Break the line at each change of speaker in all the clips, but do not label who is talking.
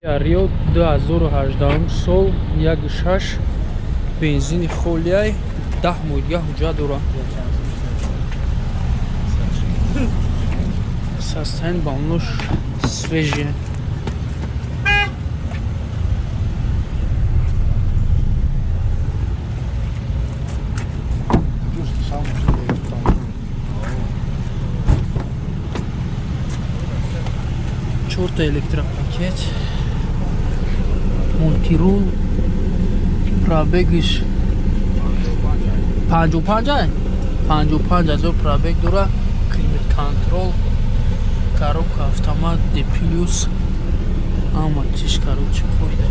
Рио 2018 сол 1.6 бензини холияй 10 мудига ҳуҷҷат дорам. Састайн балнош свежие. Чорта электропакет. Multirul пробегиш 55,000 пробег дора. Климат контрол, коробка автомат, D+, ама чиш короче қойда.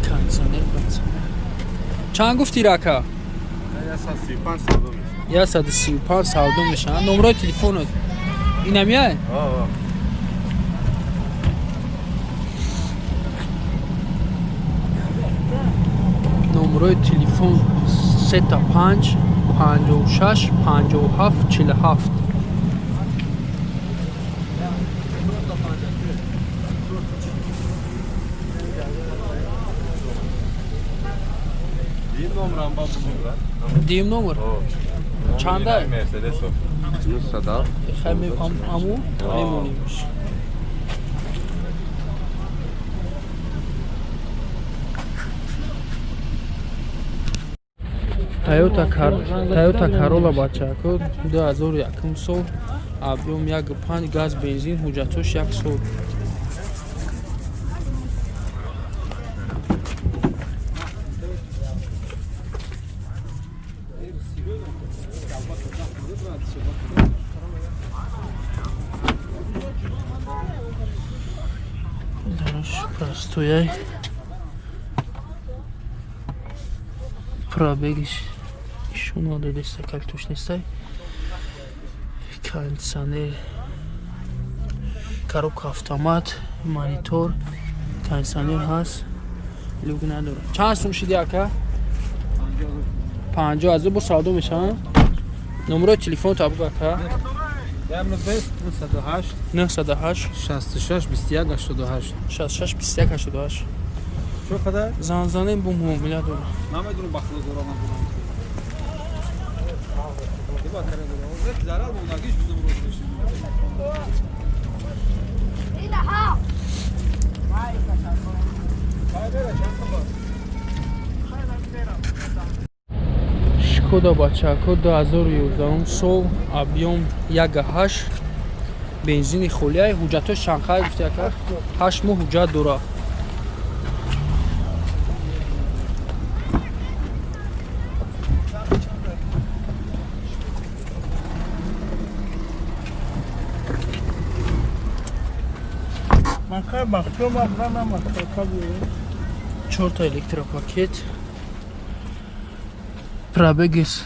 Кондиционер. Чанд гуфти рака? 135 савдо мешавад. номерои телефонот инам яй? номерои телефон 35 56 57 47. Дим номер? Чанда?
Мерседесов.
Хами аму мемонимш. Toyota Corolla бачако 2001 сол, объем 1.5 газ бензин, ҳуҷҷатош 1 сол. Дараш простояй. Пробегиш ишо надо деста калтуш нестай. Кондиционер, коробка автомат, монитор, кондиционер ҳаст. люк надора. Чанд сум шиди ака? 50,000 бо савдо мешавад. номерои телефон табук ака? 908
66 21 88.
66 21 88.
Чо қадар?
Занзанем бо муомила дора.
Намедунам бахло дорам будам. Деба кара дорам. Зак зарал бо нагиш будам розиш. Идаха. Май кашар. Хайбера чанта.
Шкода бачако 2011 сол, объем 1.8 бензини холияй, ҳуҷҷатош чанқай гуфти ака? 8 моҳ ҳуҷҷат дора. Чорта электропакет. Пробегиш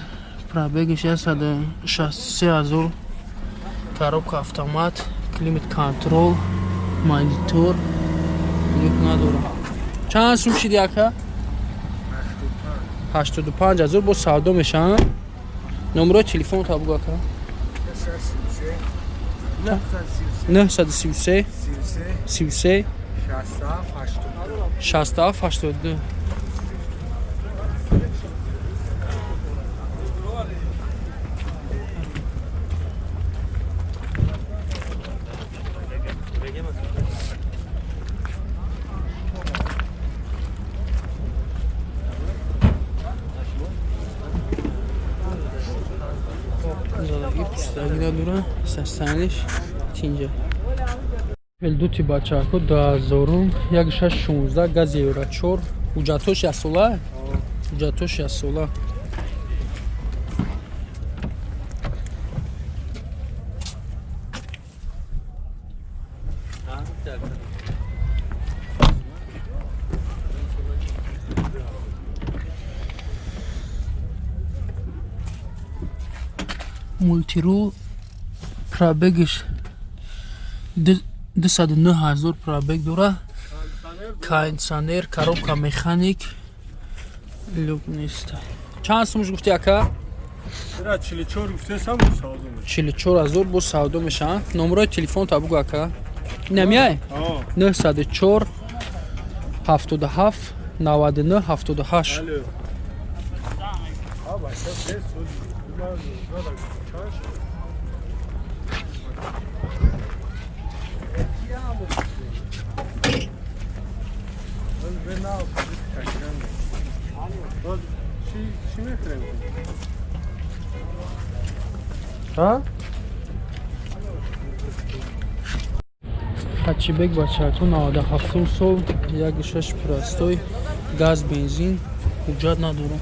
163,000. Коробка автомат, климат контрол, монитор. люк надора. Чанд сум шиди ака? 85,000 бо савдо мешавад. номерои телефон табук ака? 933 33 67 82. Задagi пустагida дура састаниш тинҷа. Велдути бачако 2016 газ евро 4. ҳуҷҷатош 1 сола? ҳуҷҷатош 1 сола. Multirul пробегиш 209,000 пробег дора. Кондиционер, коробка механик, люк нест. Чанд сумш гуфти ака?
44 гуфте сам савдо мешавад.
44,000 бо савдо мешавад. номерои телефон табук ака? نمیای 904 77 99 78
ها؟
Хачибек бачаатон 97 сол 1.6 простой газ бензин ҳуҷҷат надорам.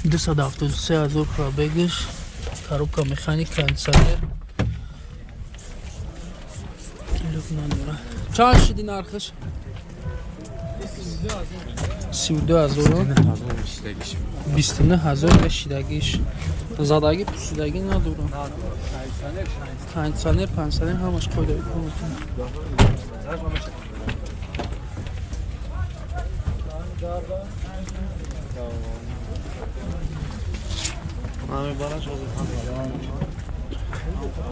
$273,000 пробегиш, коробка механик, кондиционер. چند شدی نرخش؟ 32,000 29,000 بشیدگیش زدگی پوسیدگی ندارم. پنسانر همش قایده کنم.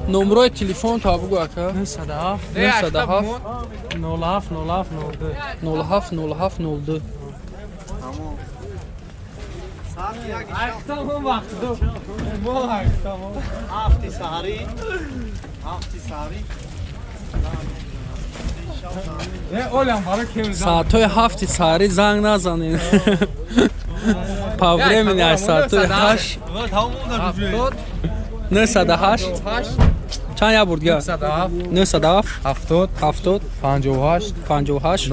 نمره تلفن تا بگو اکا
907
907
07
07 02
tamam vaqtida tamam
هفتی سهری
olam bana kim
ساعتای 7 ساعتی زنگ نزنین پاورمین از ساعتای 8 908 چند یا برد گه 907 70 58 08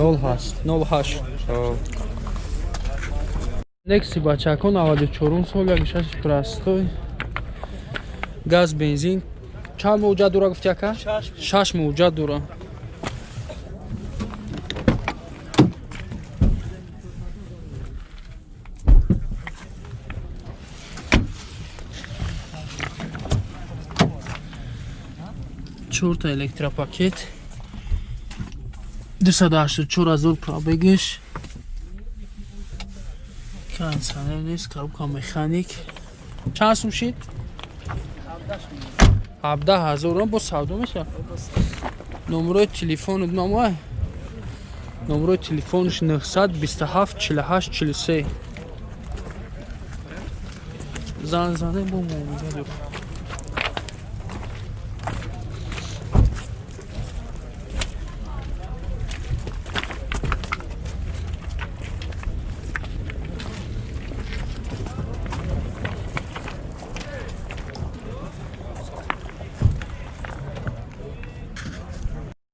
نکسی بچه کن 94 سال یک شش پرستوی گاز بنزین چند موجود دورا گفتی اکا؟ 6 موجود دورا چورتا الکتراپاکت 284,000 پرابگش کانسانر نیست коробка مکانیک چند سوم شید؟ 17,000 با سودا میشه نمره تلفن نامه نمره تلفنش 927 48 43 زنگ زنه با موموزه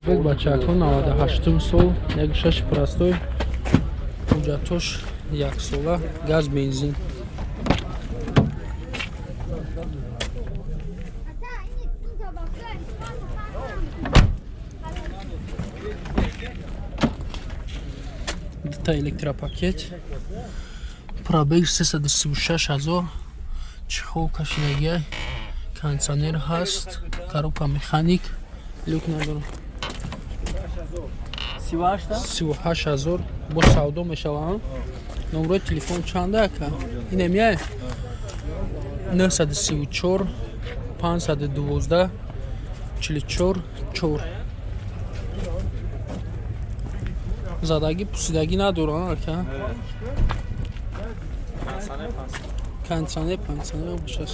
یک بچه اکن 98 سال یک شش پرستوی حجتش 1 ساله گاز بنزین تا الکتراپاکت پرابگ 336,000 چخو کشیدگی کانسانر هست коробка مکانیک люк ندارم 38,000 با سودا میشوم نمره تلفن چنده اکا این نمیه 934 512 44 4 زدگی پوسیدگی ندارن اکا کانسانر پنسانر باشه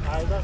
Hayvan,